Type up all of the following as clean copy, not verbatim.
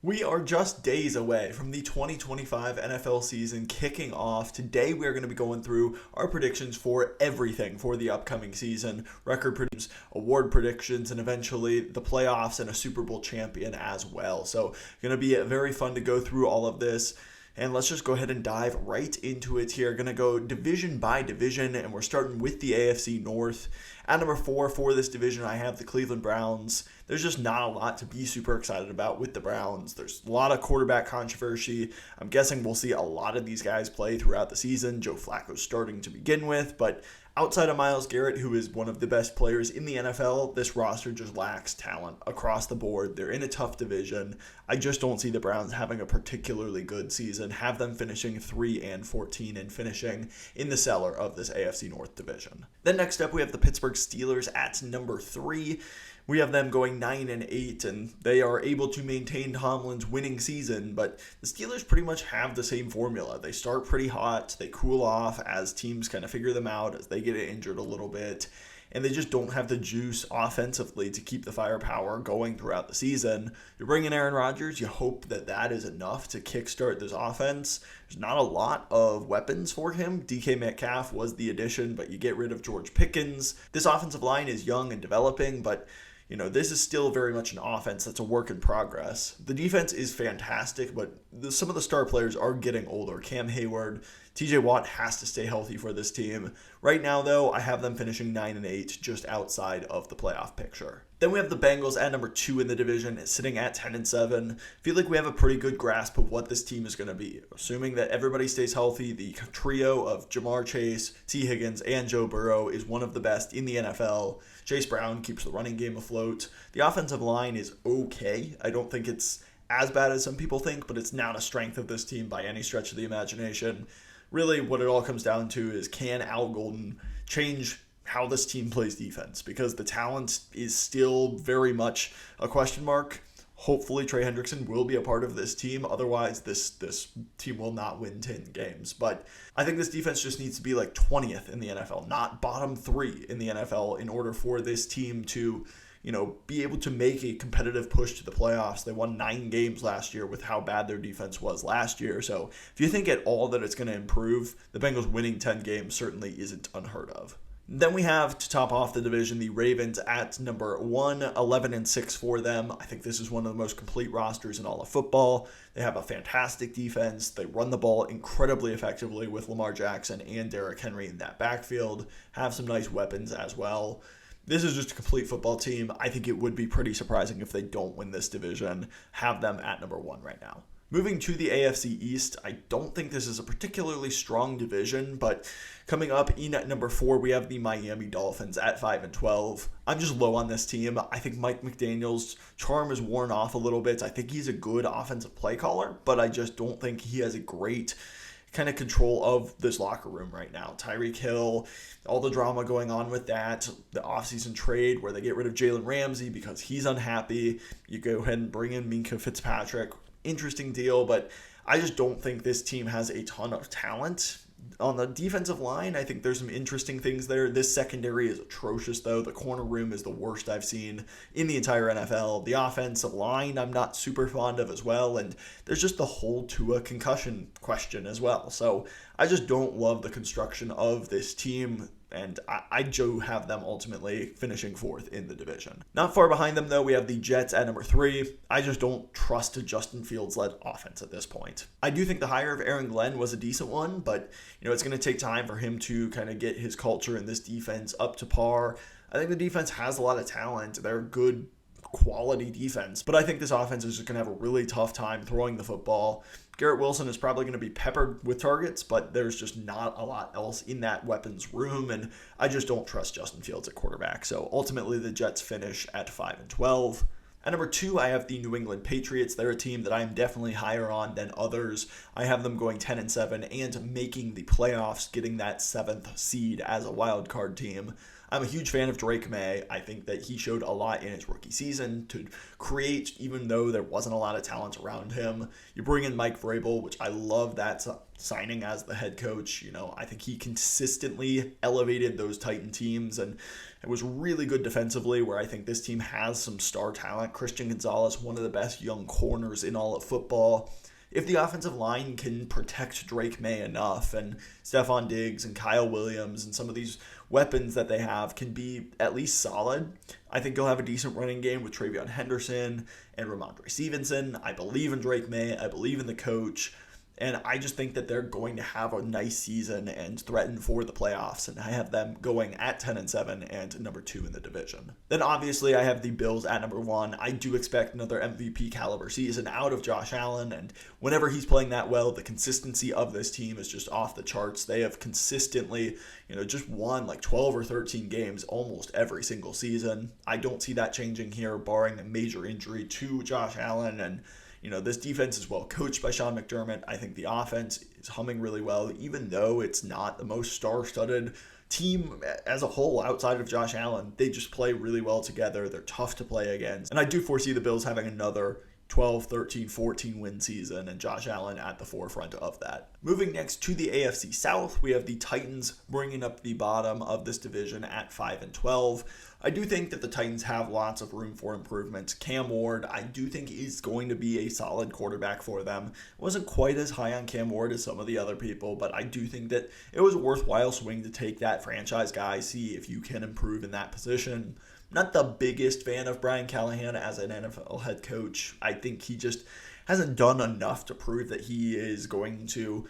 We are just days away from the 2025 NFL season kicking off. Today we are going to be going through our predictions for everything for the upcoming season, record predictions, award predictions, and eventually the playoffs and a Super Bowl champion as well. So going to be very fun to go through all of this. And let's just go ahead and dive right into it here. Going to go division by division, and we're starting with the AFC North. At number 4 for this division, I have the Cleveland Browns. There's just not a lot to be super excited about with the Browns. There's a lot of quarterback controversy. I'm guessing we'll see a lot of these guys play throughout the season. Joe Flacco's starting to begin with, but outside of Myles Garrett, who is one of the best players in the NFL, this roster just lacks talent across the board. They're in a tough division. I just don't see the Browns having a particularly good season. Have them finishing 3-14 and finishing in the cellar of this AFC North division. Then next up, we have the Pittsburgh Steelers at number 3. We have them going 9-8, and they are able to maintain Tomlin's winning season, but the Steelers pretty much have the same formula. They start pretty hot, they cool off as teams kind of figure them out, as they get injured a little bit, and they just don't have the juice offensively to keep the firepower going throughout the season. You bring in Aaron Rodgers, you hope that that is enough to kickstart this offense. There's not a lot of weapons for him. DK Metcalf was the addition, but you get rid of George Pickens. This offensive line is young and developing, but this is still very much an offense that's a work in progress. The defense is fantastic, but some of the star players are getting older. Cam Hayward, TJ Watt has to stay healthy for this team. Right now, though, I have them finishing 9-8, just outside of the playoff picture. Then we have the Bengals at number 2 in the division, sitting at 10-7. Feel like we have a pretty good grasp of what this team is going to be. Assuming that everybody stays healthy, the trio of Jamar Chase, T. Higgins, and Joe Burrow is one of the best in the NFL. Chase Brown keeps the running game afloat. The offensive line is okay. I don't think it's as bad as some people think, but it's not a strength of this team by any stretch of the imagination. Really, what it all comes down to is, can Al Golden change how this team plays defense? Because the talent is still very much a question mark. Hopefully Trey Hendrickson will be a part of this team. Otherwise, this team will not win 10 games. But I think this defense just needs to be like 20th in the NFL, not bottom 3 in the NFL, in order for this team to be able to make a competitive push to the playoffs. They won 9 games last year with how bad their defense was last year. So if you think at all that it's going to improve, the Bengals winning 10 games certainly isn't unheard of. Then we have, to top off the division, the Ravens at number 1, 11-6 for them. I think this is one of the most complete rosters in all of football. They have a fantastic defense. They run the ball incredibly effectively with Lamar Jackson and Derrick Henry in that backfield. Have some nice weapons as well. This is just a complete football team. I think it would be pretty surprising if they don't win this division. Have them at number 1 right now. Moving to the AFC East, I don't think this is a particularly strong division, but coming up in at number 4, we have the Miami Dolphins at 5-12. I'm just low on this team. I think Mike McDaniel's charm is worn off a little bit. I think he's a good offensive play caller, but I just don't think he has a great kind of control of this locker room right now. Tyreek Hill, all the drama going on with that, the offseason trade where they get rid of Jalen Ramsey because he's unhappy. You go ahead and bring in Minkah Fitzpatrick. Interesting deal, but I just don't think this team has a ton of talent. On the defensive line, I think there's some interesting things there. This secondary is atrocious, though. The corner room is the worst I've seen in the entire NFL. The offensive line, I'm not super fond of as well, and there's just the whole Tua concussion question as well. So I just don't love the construction of this team, and I do have them ultimately finishing 4th in the division. Not far behind them, though, we have the Jets at number 3. I just don't trust a Justin Fields-led offense at this point. I do think the hire of Aaron Glenn was a decent one, but it's going to take time for him to kind of get his culture and this defense up to par. I think the defense has a lot of talent. They're good quality defense, but I think this offense is just going to have a really tough time throwing the football. Garrett Wilson is probably going to be peppered with targets, but there's just not a lot else in that weapons room, and I just don't trust Justin Fields at quarterback. So ultimately, the Jets finish at 5-12. At number 2, I have the New England Patriots. They're a team that I'm definitely higher on than others. I have them going 10-7 and making the playoffs, getting that 7th seed as a wild card team. I'm a huge fan of Drake May. I think that he showed a lot in his rookie season to create, even though there wasn't a lot of talent around him. You bring in Mike Vrabel, which I love that signing as the head coach. I think he consistently elevated those Titan teams, and it was really good defensively, where I think this team has some star talent. Christian Gonzalez, one of the best young corners in all of football. If the offensive line can protect Drake May enough, and Stephon Diggs and Kyle Williams and some of these weapons that they have can be at least solid, I think you'll have a decent running game with Travion Henderson and Ramondre Stevenson. I believe in Drake May. I believe in the coach. And I just think that they're going to have a nice season and threaten for the playoffs. And I have them going at 10-7 and number 2 in the division. Then obviously I have the Bills at number 1. I do expect another MVP caliber season out of Josh Allen. And whenever he's playing that well, the consistency of this team is just off the charts. They have consistently, just won like 12 or 13 games almost every single season. I don't see that changing here, barring a major injury to Josh Allen. And this defense is well coached by Sean McDermott. I think the offense is humming really well, even though it's not the most star-studded team as a whole outside of Josh Allen. They just play really well together. They're tough to play against. And I do foresee the Bills having another 12, 13, 14 win season, and Josh Allen at the forefront of that. Moving next to the AFC South, we have the Titans bringing up the bottom of this division at 5-12. I do think that the Titans have lots of room for improvement. Cam Ward, I do think is going to be a solid quarterback for them. Wasn't quite as high on Cam Ward as some of the other people, but I do think that it was a worthwhile swing to take that franchise guy, see if you can improve in that position. Not the biggest fan of Brian Callahan as an NFL head coach. I think he just hasn't done enough to prove that he is going to,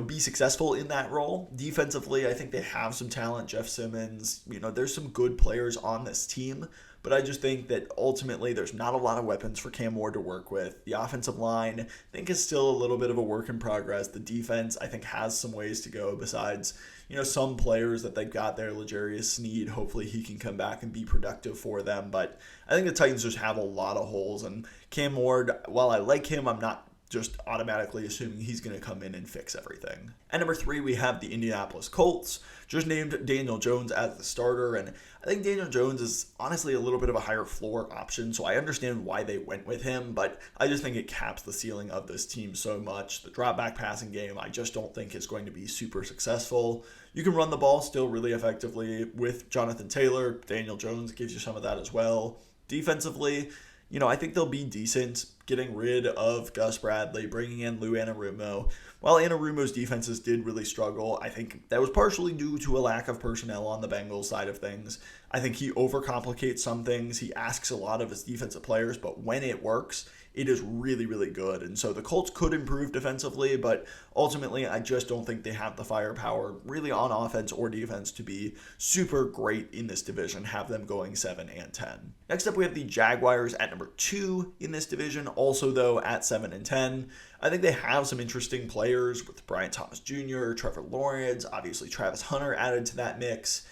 be successful in that role. Defensively, I think they have some talent. Jeff Simmons, there's some good players on this team, but I just think that ultimately there's not a lot of weapons for Cam Ward to work with. The offensive line, I think, is still a little bit of a work in progress. The defense, I think, has some ways to go besides, some players that they've got there. L'Jarius Sneed, hopefully he can come back and be productive for them. But I think the Titans just have a lot of holes. And Cam Ward, while I like him, I'm not just automatically assuming he's going to come in and fix everything. At number 3, we have the Indianapolis Colts. Just named Daniel Jones as the starter, and I think Daniel Jones is honestly a little bit of a higher floor option, so I understand why they went with him, but I just think it caps the ceiling of this team so much. The drop-back passing game, I just don't think is going to be super successful. You can run the ball still really effectively with Jonathan Taylor. Daniel Jones gives you some of that as well. Defensively, I think they'll be decent, getting rid of Gus Bradley, bringing in Lou Anarumo. While Anarumo's defenses did really struggle, I think that was partially due to a lack of personnel on the Bengals side of things. I think he overcomplicates some things. He asks a lot of his defensive players, but when it works, it is really, really good. And so the Colts could improve defensively, but ultimately I just don't think they have the firepower really on offense or defense to be super great in this division, have them going 7-10. Next up, we have the Jaguars at number 2 in this division, also though at 7-10. I think they have some interesting players with Brian Thomas Jr., Trevor Lawrence, obviously Travis Hunter added to that mix.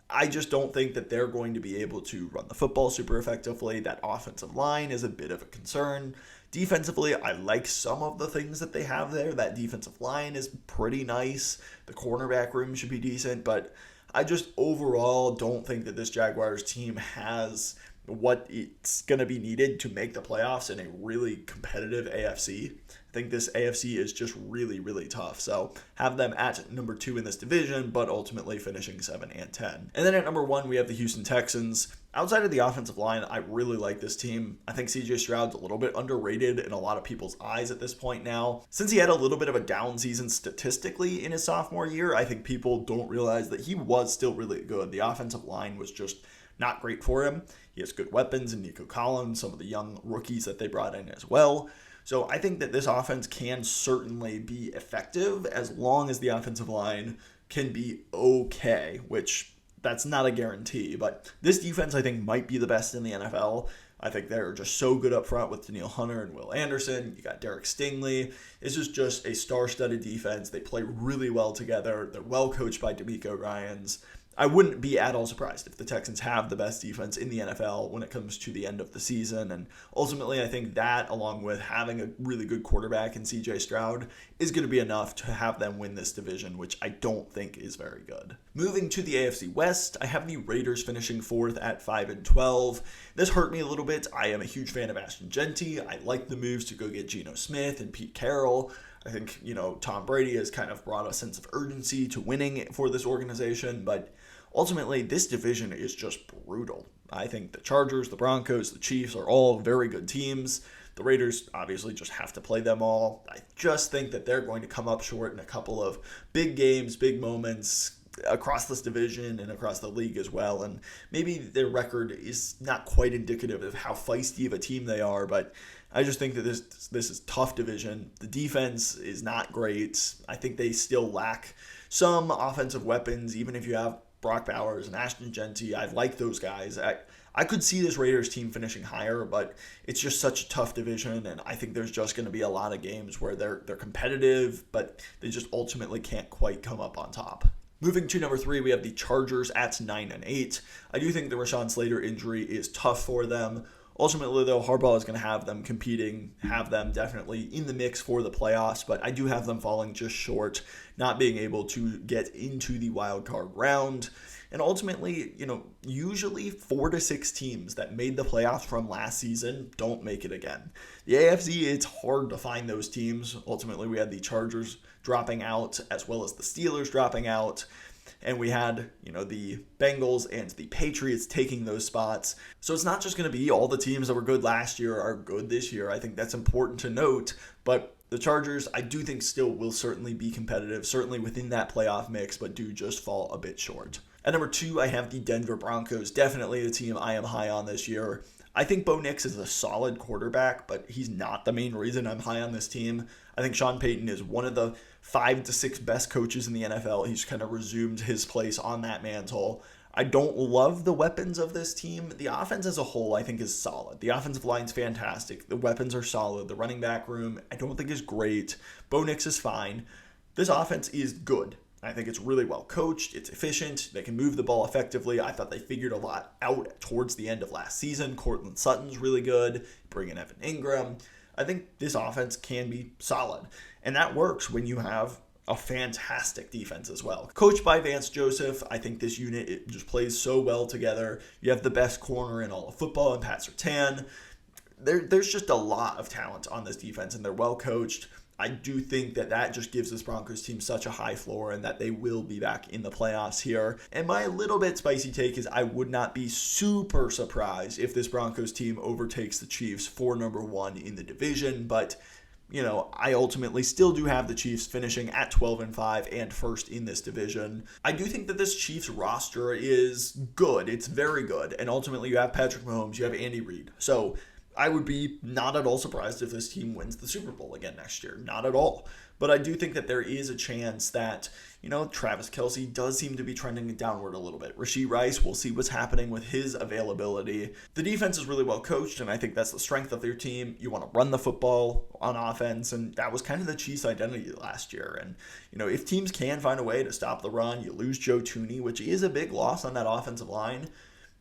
I just don't think that they're going to be able to run the football super effectively. That offensive line is a bit of a concern. Defensively, I like some of the things that they have there. That defensive line is pretty nice. The cornerback room should be decent, but I just overall don't think that this Jaguars team has what it's going to be needed to make the playoffs in a really competitive AFC. I think this AFC is just really, really tough. So have them at number 2 in this division, but ultimately finishing 7-10. And then at number 1, we have the Houston Texans. Outside of the offensive line, I really like this team. I think CJ Stroud's a little bit underrated in a lot of people's eyes at this point now. Since he had a little bit of a down season statistically in his sophomore year, I think people don't realize that he was still really good. The offensive line was just not great for him. He has good weapons in Nico Collins, some of the young rookies that they brought in as well. So I think that this offense can certainly be effective as long as the offensive line can be okay, which that's not a guarantee. But this defense, I think, might be the best in the NFL. I think they're just so good up front with Danielle Hunter and Will Anderson. You got Derek Stingley. This is just a star-studded defense. They play really well together. They're well coached by DeMeco Ryans. I wouldn't be at all surprised if the Texans have the best defense in the NFL when it comes to the end of the season. And ultimately, I think that, along with having a really good quarterback in CJ Stroud, is going to be enough to have them win this division, which I don't think is very good. Moving to the AFC West, I have the Raiders finishing fourth at 5-12. This hurt me a little bit. I am a huge fan of Ashton Genty. I like the moves to go get Geno Smith and Pete Carroll. I think, Tom Brady has kind of brought a sense of urgency to winning for this organization, but ultimately, this division is just brutal. I think the Chargers, the Broncos, the Chiefs are all very good teams. The Raiders obviously just have to play them all. I just think that they're going to come up short in a couple of big games, big moments across this division and across the league as well. And maybe their record is not quite indicative of how feisty of a team they are, but I just think that this is a tough division. The defense is not great. I think they still lack some offensive weapons, even if you have Brock Bowers and Ashton Genty. I like those guys. I could see this Raiders team finishing higher, but it's just such a tough division, and I think there's just going to be a lot of games where they're competitive, but they just ultimately can't quite come up on top. Moving to number 3, we have the Chargers at 9-8. I do think the Rashawn Slater injury is tough for them. Ultimately, though, Harbaugh is going to have them competing, have them definitely in the mix for the playoffs, but I do have them falling just short, not being able to get into the wild card round. And ultimately, usually 4 to 6 teams that made the playoffs from last season don't make it again. The AFC, it's hard to find those teams. Ultimately, we had the Chargers dropping out as well as the Steelers dropping out. And we had, the Bengals and the Patriots taking those spots. So it's not just going to be all the teams that were good last year are good this year. I think that's important to note. But the Chargers, I do think still will certainly be competitive, certainly within that playoff mix, but do just fall a bit short. At number 2, I have the Denver Broncos, definitely the team I am high on this year. I think Bo Nix is a solid quarterback, but he's not the main reason I'm high on this team. I think Sean Payton is one of the 5 to 6 best coaches in the NFL. He's kind of resumed his place on that mantle. I don't love the weapons of this team. The offense as a whole, I think, is solid. The offensive line's fantastic. The weapons are solid. The running back room, I don't think is great. Bo Nix is fine. This offense is good. I think it's really well coached. It's efficient. They can move the ball effectively. I thought they figured a lot out towards the end of last season. Cortland Sutton's really good. Bring in Evan Ingram. I think this offense can be solid. And that works when you have a fantastic defense as well. Coached by Vance Joseph, I think this unit it just plays so well together. You have the best corner in all of football in Pat Surtain. There's just a lot of talent on this defense, and they're well coached. I do think that just gives this Broncos team such a high floor and that they will be back in the playoffs here. And my little bit spicy take is I would not be super surprised if this Broncos team overtakes the Chiefs for number 1 in the division. But, I ultimately still do have the Chiefs finishing at 12-5 and first in this division. I do think that this Chiefs roster is good. It's very good. And ultimately you have Patrick Mahomes, you have Andy Reid. So I would be not at all surprised if this team wins the Super Bowl again next year. Not at all. But I do think that there is a chance that, Travis Kelce does seem to be trending downward a little bit. Rashee Rice, we'll see what's happening with his availability. The defense is really well coached, and I think that's the strength of their team. You want to run the football on offense, and that was kind of the Chiefs' identity last year. And, if teams can find a way to stop the run, you lose Joe Thuney, which is a big loss on that offensive line.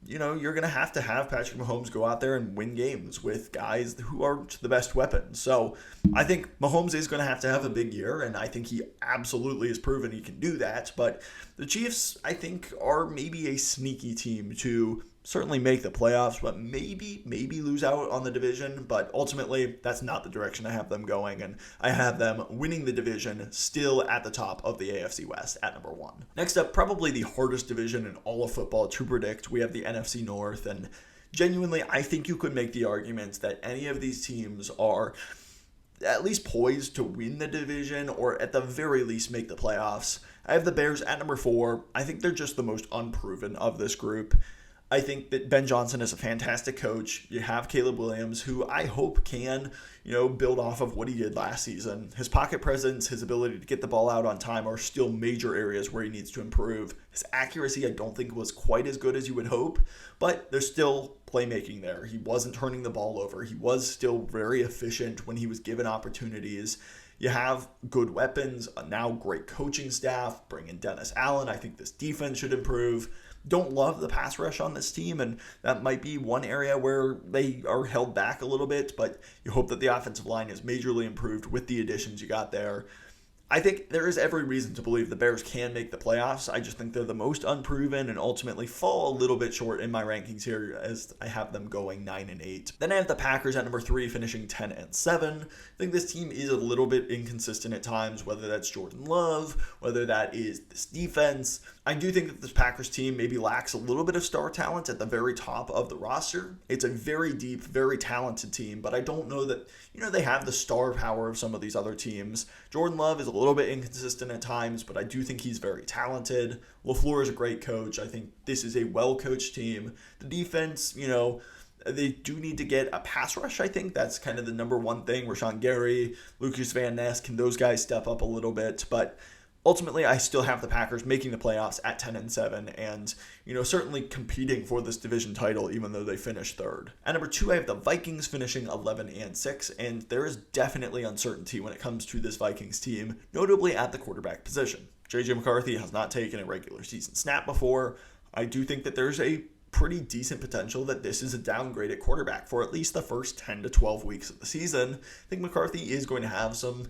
You're going to have Patrick Mahomes go out there and win games with guys who aren't the best weapons. So I think Mahomes is going to have a big year, and I think he absolutely has proven he can do that. But the Chiefs, I think, are maybe a sneaky team to certainly make the playoffs, but maybe lose out on the division. But ultimately, that's not the direction I have them going, and I have them winning the division still at the top of the AFC West at number 1. Next up, probably the hardest division in all of football to predict. We have the NFC North, and genuinely, I think you could make the argument that any of these teams are at least poised to win the division or at the very least make the playoffs. I have the Bears at number 4. I think they're just the most unproven of this group. I think that Ben Johnson is a fantastic coach. You have Caleb Williams, who I hope can, build off of what he did last season. His pocket presence, his ability to get the ball out on time are still major areas where he needs to improve. His accuracy, I don't think, was quite as good as you would hope, but there's still playmaking there. He wasn't turning the ball over. He was still very efficient when he was given opportunities. You have good weapons, a now great coaching staff, bring in Dennis Allen. I think this defense should improve. Don't love the pass rush on this team, and that might be one area where they are held back a little bit, but you hope that the offensive line is majorly improved with the additions you got there. I think there is every reason to believe the Bears can make the playoffs. I just think they're the most unproven and ultimately fall a little bit short in my rankings here, as I have them going 9-8. Then I have the Packers at number 3, finishing 10-7. I think this team is a little bit inconsistent at times, whether that's Jordan Love, whether that is this defense. I do think that this Packers team maybe lacks a little bit of star talent at the very top of the roster. It's a very deep, very talented team, but I don't know that, they have the star power of some of these other teams. Jordan Love is a little bit inconsistent at times, but I do think he's very talented. LaFleur is a great coach. I think this is a well-coached team. The defense, they do need to get a pass rush, I think. That's kind of the number one thing. Rashawn Gary, Lucas Van Ness, can those guys step up a little bit? But ultimately, I still have the Packers making the playoffs at 10-7 and, certainly competing for this division title, even though they finished third. At number 2, I have the Vikings finishing 11-6, and there is definitely uncertainty when it comes to this Vikings team, notably at the quarterback position. J.J. McCarthy has not taken a regular season snap before. I do think that there's a pretty decent potential that this is a downgraded quarterback for at least the first 10 to 12 weeks of the season. I think McCarthy is going to have some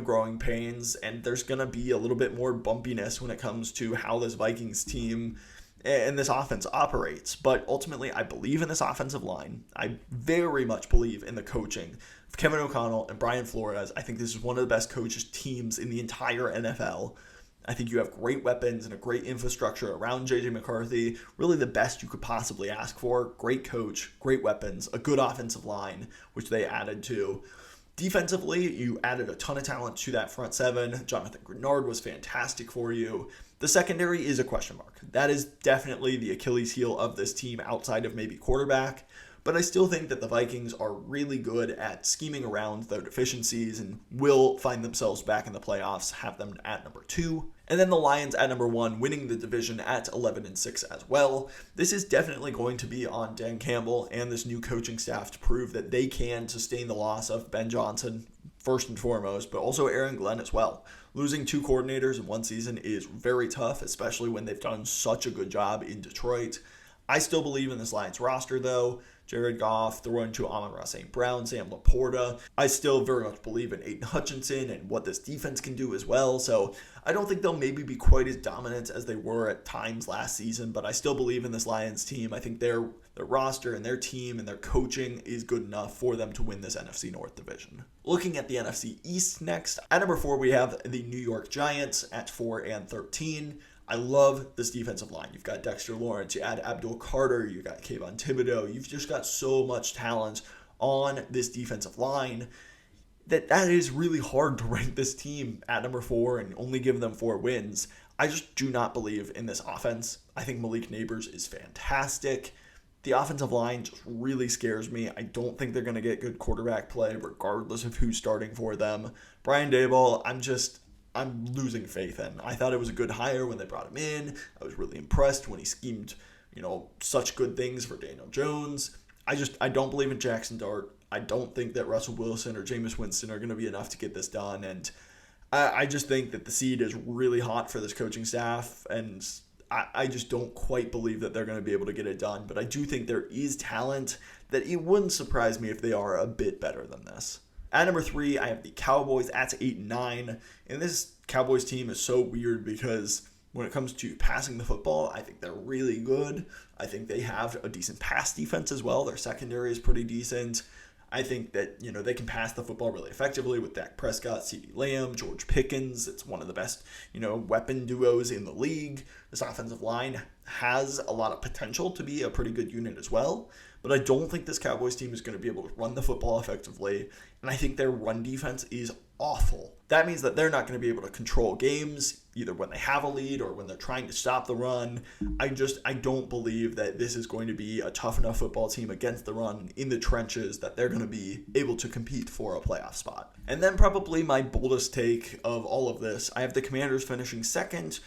growing pains, and there's going to be a little bit more bumpiness when it comes to how this Vikings team and this offense operates. But ultimately, I believe in this offensive line. I very much believe in the coaching of Kevin O'Connell and Brian Flores. I think this is one of the best coaches teams in the entire NFL. I think you have great weapons and a great infrastructure around J.J. McCarthy, really the best you could possibly ask for. Great coach, great weapons, a good offensive line, which they added to. Defensively, you added a ton of talent to that front seven. Jonathan Grenard was fantastic for you. The secondary is a question mark. That is definitely the Achilles heel of this team outside of maybe quarterback. But I still think that the Vikings are really good at scheming around their deficiencies and will find themselves back in the playoffs, have them at number 2. And then the Lions at number 1, winning the division at 11-6 as well. This is definitely going to be on Dan Campbell and this new coaching staff to prove that they can sustain the loss of Ben Johnson, first and foremost, but also Aaron Glenn as well. Losing 2 coordinators in one season is very tough, especially when they've done such a good job in Detroit. I still believe in this Lions roster, though. Jared Goff, throwing to Amon-Ra St. Brown, Sam Laporta. I still very much believe in Aiden Hutchinson and what this defense can do as well. So I don't think they'll maybe be quite as dominant as they were at times last season, but I still believe in this Lions team. I think their roster and their team and their coaching is good enough for them to win this NFC North division. Looking at the NFC East next, at number 4 we have the New York Giants at 4-13. I love this defensive line. You've got Dexter Lawrence, you add Abdul Carter, you got Kayvon Thibodeau. You've just got so much talent on this defensive line that is really hard to rank this team at number 4 and only give them 4 wins. I just do not believe in this offense. I think Malik Neighbors is fantastic. The offensive line just really scares me. I don't think they're going to get good quarterback play regardless of who's starting for them. Brian Daboll, I'm losing faith in. I thought it was a good hire when they brought him in. I was really impressed when he schemed, such good things for Daniel Jones. I don't believe in Jackson Dart. I don't think that Russell Wilson or Jameis Winston are going to be enough to get this done. And I just think that the seed is really hot for this coaching staff. And I just don't quite believe that they're going to be able to get it done. But I do think there is talent that it wouldn't surprise me if they are a bit better than this. At number 3, I have the Cowboys at 8-9. And this Cowboys team is so weird because when it comes to passing the football, I think they're really good. I think they have a decent pass defense as well. Their secondary is pretty decent. I think that, they can pass the football really effectively with Dak Prescott, CeeDee Lamb, George Pickens. It's one of the best, weapon duos in the league. This offensive line has a lot of potential to be a pretty good unit as well. But I don't think this Cowboys team is going to be able to run the football effectively. And I think their run defense is awful. That means that they're not going to be able to control games, either when they have a lead or when they're trying to stop the run. I don't believe that this is going to be a tough enough football team against the run in the trenches that they're going to be able to compete for a playoff spot. And then probably my boldest take of all of this, I have the Commanders finishing second.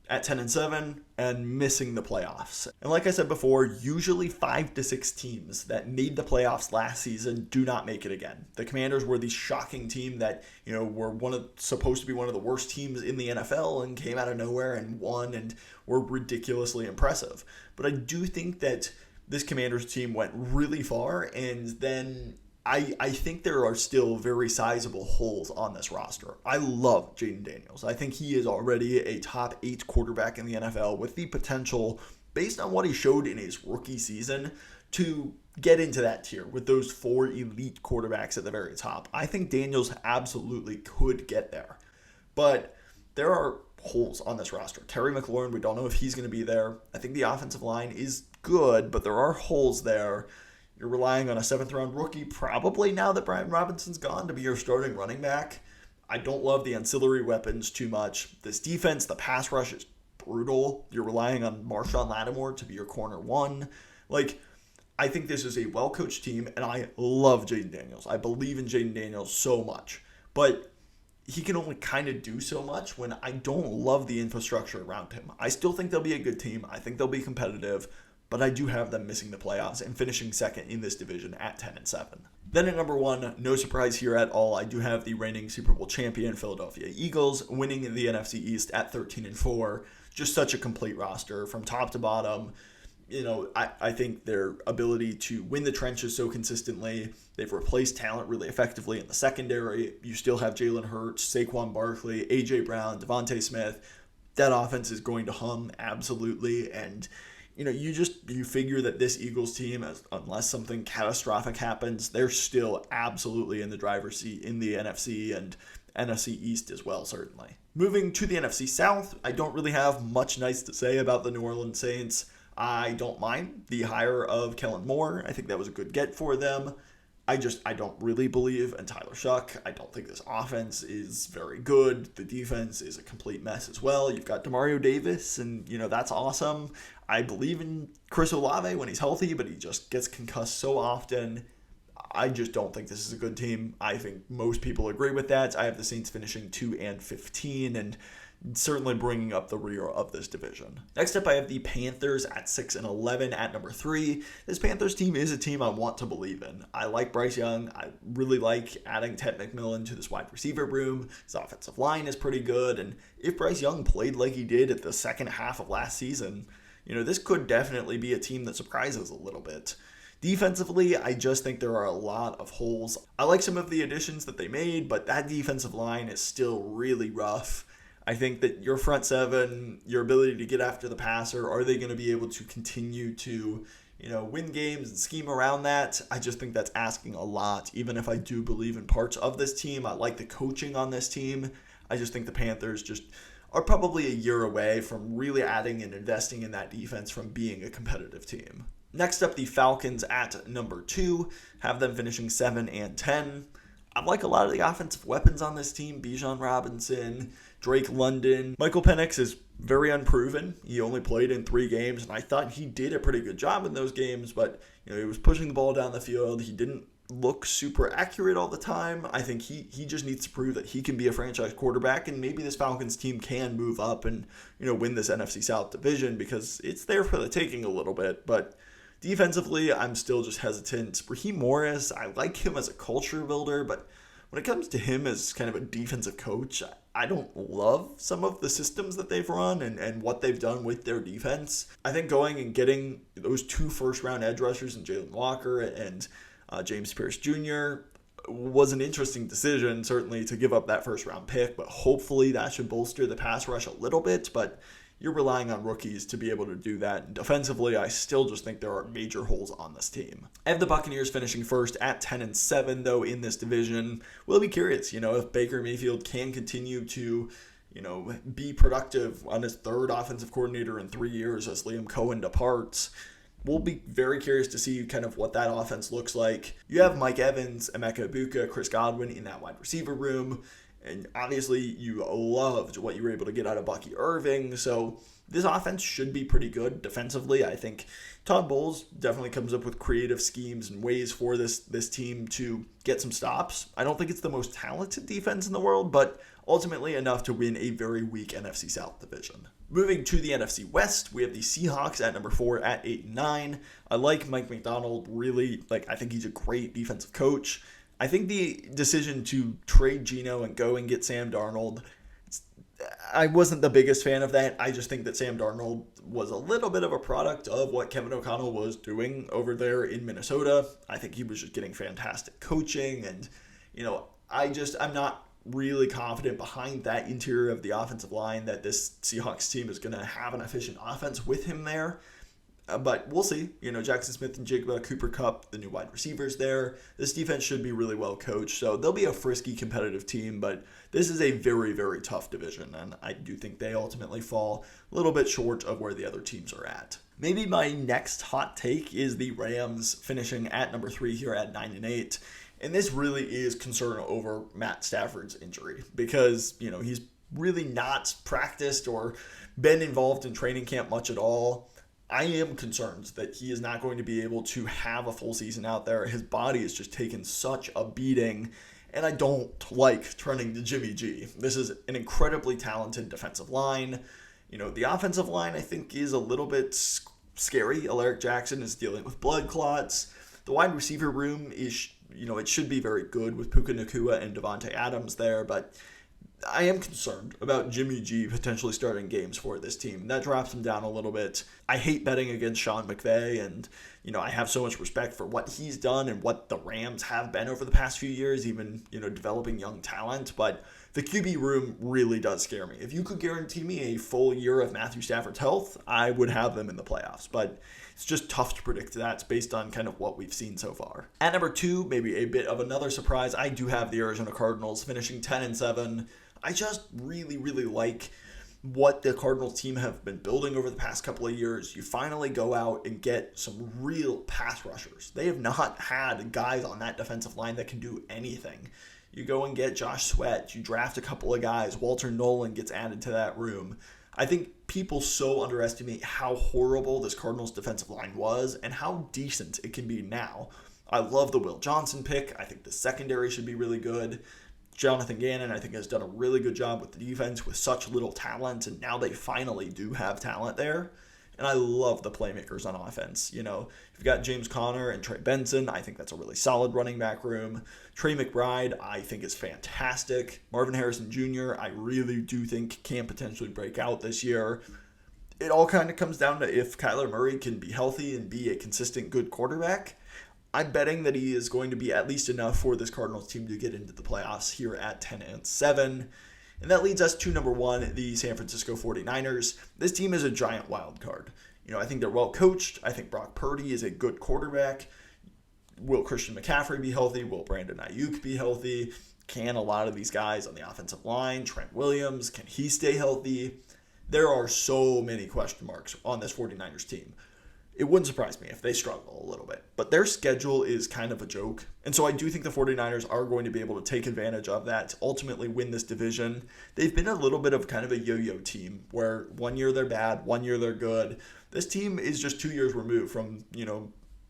at 10-7 and missing the playoffs. And like I said before, usually 5 to 6 teams that made the playoffs last season do not make it again. The Commanders were the shocking team that, were supposed to be one of the worst teams in the NFL and came out of nowhere and won and were ridiculously impressive. But I do think that this Commanders team went really far, and then I think there are still very sizable holes on this roster. I love Jaden Daniels. I think he is already a top 8 quarterback in the NFL with the potential, based on what he showed in his rookie season, to get into that tier with those 4 elite quarterbacks at the very top. I think Daniels absolutely could get there. But there are holes on this roster. Terry McLaurin, we don't know if he's going to be there. I think the offensive line is good, but there are holes there. You're relying on a 7th-round rookie, probably now that Brian Robinson's gone, to be your starting running back. I don't love the ancillary weapons too much. This defense, the pass rush is brutal. You're relying on Marshawn Lattimore to be your corner 1. I think this is a well-coached team, and I love Jaden Daniels. I believe in Jaden Daniels so much. But he can only kind of do so much when I don't love the infrastructure around him. I still think they'll be a good team. I think they'll be competitive. But I do have them missing the playoffs and finishing second in this division at 10-7. Then at number 1, no surprise here at all, I do have the reigning Super Bowl champion Philadelphia Eagles winning the NFC East at 13-4. Just such a complete roster from top to bottom. I think their ability to win the trenches so consistently, they've replaced talent really effectively in the secondary. You still have Jalen Hurts, Saquon Barkley, A.J. Brown, Devontae Smith. That offense is going to hum absolutely, and you figure that this Eagles team, unless something catastrophic happens, they're still absolutely in the driver's seat in the NFC and NFC East as well, certainly. Moving to the NFC South, I don't really have much nice to say about the New Orleans Saints. I don't mind the hire of Kellen Moore. I think that was a good get for them. I don't really believe in Tyler Shuck. I don't think this offense is very good. The defense is a complete mess as well. You've got Demario Davis, and, that's awesome. I believe in Chris Olave when he's healthy, but he just gets concussed so often. I just don't think this is a good team. I think most people agree with that. I have the Saints finishing 2-15, and certainly bringing up the rear of this division. Next up, I have the Panthers at 6-11 at number 3. This Panthers team is a team I want to believe in. I like Bryce Young. I really like adding Ted McMillan to this wide receiver room. His offensive line is pretty good, and if Bryce Young played like he did at the second half of last season, this could definitely be a team that surprises a little bit. Defensively, I just think there are a lot of holes. I like some of the additions that they made, but that defensive line is still really rough. I think that your front 7, your ability to get after the passer, are they going to be able to continue to, win games and scheme around that? I just think that's asking a lot, even if I do believe in parts of this team. I like the coaching on this team. I just think the Panthers just are probably a year away from really adding and investing in that defense from being a competitive team. Next up, the Falcons at number 2, have them finishing 7-10. I like a lot of the offensive weapons on this team. Bijan Robinson, Drake London. Michael Penix is very unproven. He only played in 3 games, and I thought he did a pretty good job in those games, but he was pushing the ball down the field. He didn't look super accurate all the time. I think he just needs to prove that he can be a franchise quarterback, and maybe this Falcons team can move up and win this NFC South division, because it's there for the taking a little bit. But defensively, I'm still just hesitant. Raheem Morris, I like him as a culture builder, but when it comes to him as kind of a defensive coach, I don't love some of the systems that they've run and what they've done with their defense. I think going and getting those 2 first-round edge rushers in Jalen Walker and James Pierce Jr. was an interesting decision, certainly, to give up that first-round pick, but hopefully that should bolster the pass rush a little bit, but you're relying on rookies to be able to do that. And defensively, I still just think there are major holes on this team. I have the Buccaneers finishing first at 10-7, though, in this division. We'll be curious, if Baker Mayfield can continue to, be productive on his 3rd offensive coordinator in 3 years as Liam Cohen departs. We'll be very curious to see kind of what that offense looks like. You have Mike Evans, Emeka Egbuka, Chris Godwin in that wide receiver room. And obviously, you loved what you were able to get out of Bucky Irving. So this offense should be pretty good defensively. I think Todd Bowles definitely comes up with creative schemes and ways for this team to get some stops. I don't think it's the most talented defense in the world, but ultimately enough to win a very weak NFC South division. Moving to the NFC West, we have the Seahawks at number 4 at 8-9. I like Mike Macdonald, really. I think he's a great defensive coach. I think the decision to trade Geno and go and get Sam Darnold, I wasn't the biggest fan of that. I just think that Sam Darnold was a little bit of a product of what Kevin O'Connell was doing over there in Minnesota. I think he was just getting fantastic coaching, and I'm not really confident behind that interior of the offensive line that this Seahawks team is going to have an efficient offense with him there. But we'll see. Jackson Smith and Jigba, Cooper Kupp, the new wide receivers there. This defense should be really well coached. So they'll be a frisky, competitive team. But this is a very, very tough division. And I do think they ultimately fall a little bit short of where the other teams are at. Maybe my next hot take is the Rams finishing at number 3 here at 9-8. And this really is concern over Matt Stafford's injury. Because, he's really not practiced or been involved in training camp much at all. I am concerned that he is not going to be able to have a full season out there. His body has just taken such a beating, and I don't like turning to Jimmy G. This is an incredibly talented defensive line. The offensive line, I think, is a little bit scary. Alaric Jackson is dealing with blood clots. The wide receiver room is, it should be very good with Puka Nacua and Devontae Adams there, but I am concerned about Jimmy G potentially starting games for this team. That drops him down a little bit. I hate betting against Sean McVay, and I have so much respect for what he's done and what the Rams have been over the past few years, even developing young talent. But the QB room really does scare me. If you could guarantee me a full year of Matthew Stafford's health, I would have them in the playoffs. But it's just tough to predict that based on kind of what we've seen so far. At number 2, maybe a bit of another surprise, I do have the Arizona Cardinals finishing 10-7. I just really, really like what the Cardinals team have been building over the past couple of years. You finally go out and get some real pass rushers. They have not had guys on that defensive line that can do anything. You go and get Josh Sweat. You draft a couple of guys. Walter Nolan gets added to that room. I think people so underestimate how horrible this Cardinals defensive line was and how decent it can be now. I love the Will Johnson pick. I think the secondary should be really good. Jonathan Gannon, I think, has done a really good job with the defense with such little talent, and now they finally do have talent there. And I love the playmakers on offense. You've got James Conner and Trey Benson. I think that's a really solid running back room. Trey McBride, I think, is fantastic. Marvin Harrison Jr., I really do think can potentially break out this year. It all kind of comes down to if Kyler Murray can be healthy and be a consistent, good quarterback. I'm betting that he is going to be at least enough for this Cardinals team to get into the playoffs here at 10-7. And that leads us to number 1, the San Francisco 49ers. This team is a giant wild card. I think they're well coached. I think Brock Purdy is a good quarterback. Will Christian McCaffrey be healthy? Will Brandon Ayuk be healthy? Can a lot of these guys on the offensive line, Trent Williams, can he stay healthy? There are so many question marks on this 49ers team. It wouldn't surprise me if they struggle a little bit. But their schedule is kind of a joke. And so I do think the 49ers are going to be able to take advantage of that to ultimately win this division. They've been a little bit of kind of a yo-yo team where one year they're bad, one year they're good. This team is just 2 years removed from,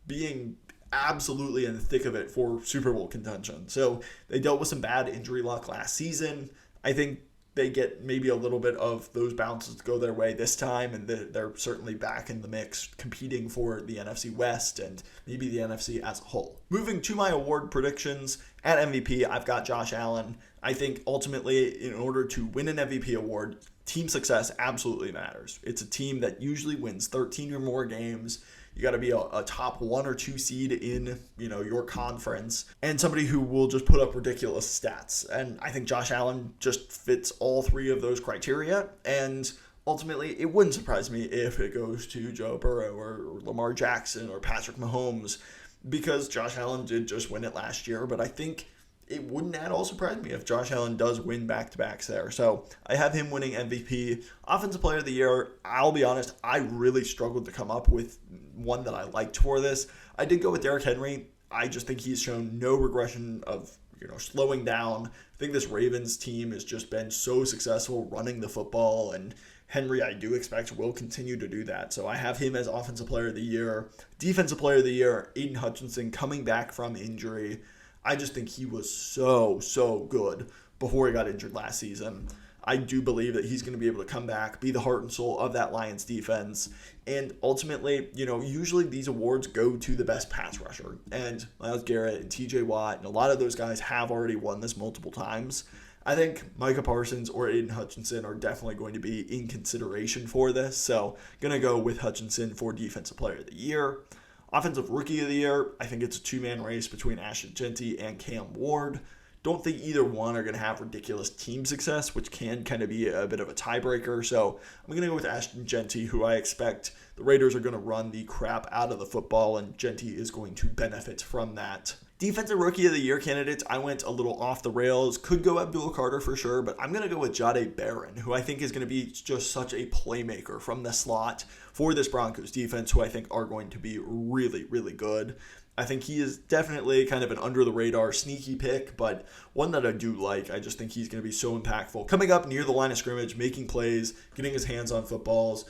being absolutely in the thick of it for Super Bowl contention. So they dealt with some bad injury luck last season. I think they get maybe a little bit of those bounces to go their way this time, and they're certainly back in the mix competing for the NFC West and maybe the NFC as a whole. Moving to my award predictions, at MVP, I've got Josh Allen. I think ultimately, in order to win an MVP award, team success absolutely matters. It's a team that usually wins 13 or more games. You got to be a top 1 or 2 seed in, your conference, and somebody who will just put up ridiculous stats. And I think Josh Allen just fits all 3 of those criteria. And ultimately, it wouldn't surprise me if it goes to Joe Burrow or Lamar Jackson or Patrick Mahomes, because Josh Allen did just win it last year. But I think it wouldn't at all surprise me if Josh Allen does win back-to-backs there. So I have him winning MVP. Offensive Player of the Year, I'll be honest, I really struggled to come up with one that I liked for this. I did go with Derrick Henry. I just think he's shown no regression of slowing down. I think this Ravens team has just been so successful running the football and Henry, I do expect, will continue to do that. So I have him as Offensive Player of the Year. Defensive Player of the Year, Aiden Hutchinson coming back from injury. I just think he was so good before he got injured last season. I do believe that he's going to be able to come back, be the heart and soul of that Lions defense. And ultimately, usually these awards go to the best pass rusher. And Myles Garrett and TJ Watt and a lot of those guys have already won this multiple times. I think Micah Parsons or Aiden Hutchinson are definitely going to be in consideration for this. So going to go with Hutchinson for Defensive Player of the Year. Offensive Rookie of the Year, I think it's a two-man race between Ashton Jeanty and Cam Ward. Don't think either one are going to have ridiculous team success, which can kind of be a bit of a tiebreaker. So I'm going to go with Ashton Jeanty, who I expect the Raiders are going to run the crap out of the football, and Jeanty is going to benefit from that. Defensive Rookie of the Year candidates, I went a little off the rails. Could go Abdul Carter for sure, but I'm going to go with Jahdae Barron, who I think is going to be just such a playmaker from the slot for this Broncos defense, who I think are going to be really, really good. I think he is definitely kind of an under-the-radar sneaky pick, but one that I do like. I just think he's going to be so impactful. Coming up near the line of scrimmage, making plays, getting his hands on footballs.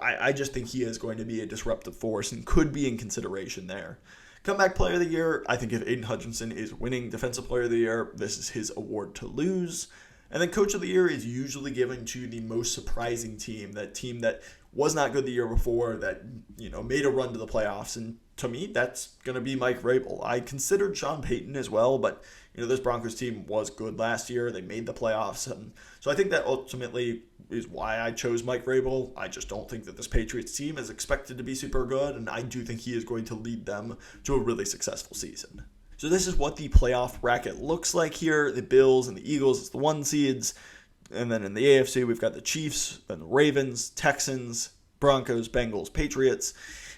I just think he is going to be a disruptive force and could be in consideration there. Comeback Player of the Year, I think if Aiden Hutchinson is winning Defensive Player of the Year, this is his award to lose. And then Coach of the Year is usually given to the most surprising team that was not good the year before, that made a run to the playoffs. And to me, that's going to be Mike Vrabel. I considered Sean Payton as well, but this Broncos team was good last year. They made the playoffs. And so I think that ultimately is why I chose Mike Vrabel. I just don't think that this Patriots team is expected to be super good, and I do think he is going to lead them to a really successful season. So this is what the playoff bracket looks like here. The Bills and the Eagles is the 1 seeds. And then in the AFC, we've got the Chiefs, then the Ravens, Texans, Broncos, Bengals, Patriots.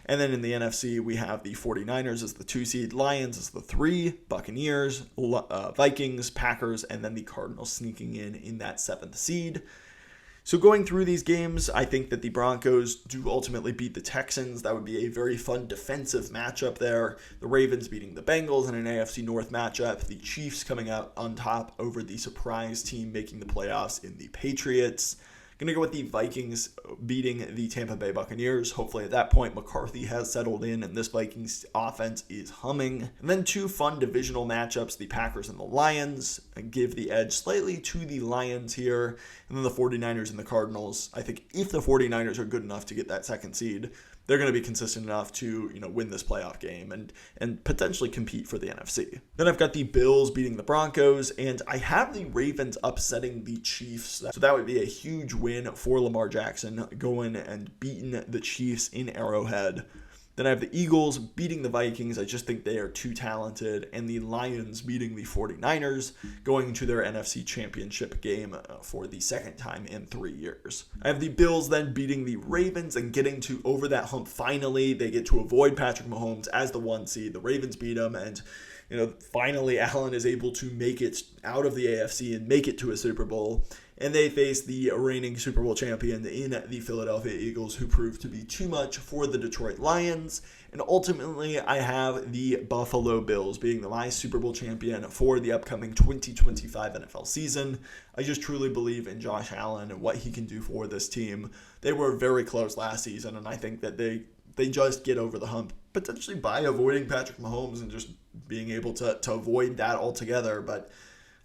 And then in the NFC, we have the 49ers as the 2 seed, Lions as the 3, Buccaneers, Vikings, Packers, and then the Cardinals sneaking in that 7th seed. So going through these games, I think that the Broncos do ultimately beat the Texans. That would be a very fun defensive matchup there. The Ravens beating the Bengals in an AFC North matchup. The Chiefs coming out on top over the surprise team making the playoffs in the Patriots. Going to go with the Vikings beating the Tampa Bay Buccaneers. Hopefully at that point, McCarthy has settled in and this Vikings offense is humming. And then 2 fun divisional matchups, the Packers and the Lions. I give the edge slightly to the Lions here. And then the 49ers and the Cardinals. I think if the 49ers are good enough to get that 2nd seed, they're going to be consistent enough to win this playoff game and potentially compete for the NFC. Then I've got the Bills beating the Broncos, and I have the Ravens upsetting the Chiefs. So that would be a huge win for Lamar Jackson, going and beating the Chiefs in Arrowhead. Then I have the Eagles beating the Vikings. I just think they are too talented. And the Lions beating the 49ers, going to their NFC Championship game for the 2nd time in 3 years. I have the Bills then beating the Ravens and getting to over that hump finally. They get to avoid Patrick Mahomes as the 1 seed. The Ravens beat him, and finally Allen is able to make it out of the AFC and make it to a Super Bowl. And they face the reigning Super Bowl champion in the Philadelphia Eagles, who proved to be too much for the Detroit Lions. And ultimately, I have the Buffalo Bills being my Super Bowl champion for the upcoming 2025 NFL season. I just truly believe in Josh Allen and what he can do for this team. They were very close last season, and I think that they just get over the hump, potentially by avoiding Patrick Mahomes and just being able to avoid that altogether. But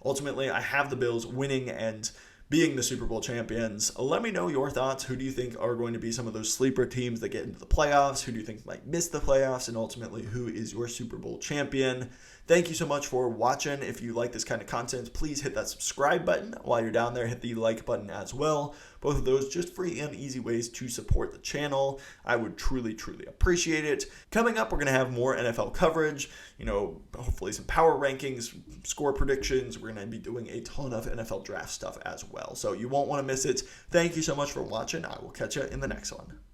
ultimately, I have the Bills winning and being the Super Bowl champions. Let me know your thoughts. Who do you think are going to be some of those sleeper teams that get into the playoffs? Who do you think might miss the playoffs? And ultimately, who is your Super Bowl champion? Thank you so much for watching. If you like this kind of content, please hit that subscribe button. While you're down there, hit the like button as well. Both of those just free and easy ways to support the channel. I would truly, truly appreciate it. Coming up, we're going to have more NFL coverage, hopefully some power rankings, score predictions. We're going to be doing a ton of NFL draft stuff as well. So you won't want to miss it. Thank you so much for watching. I will catch you in the next one.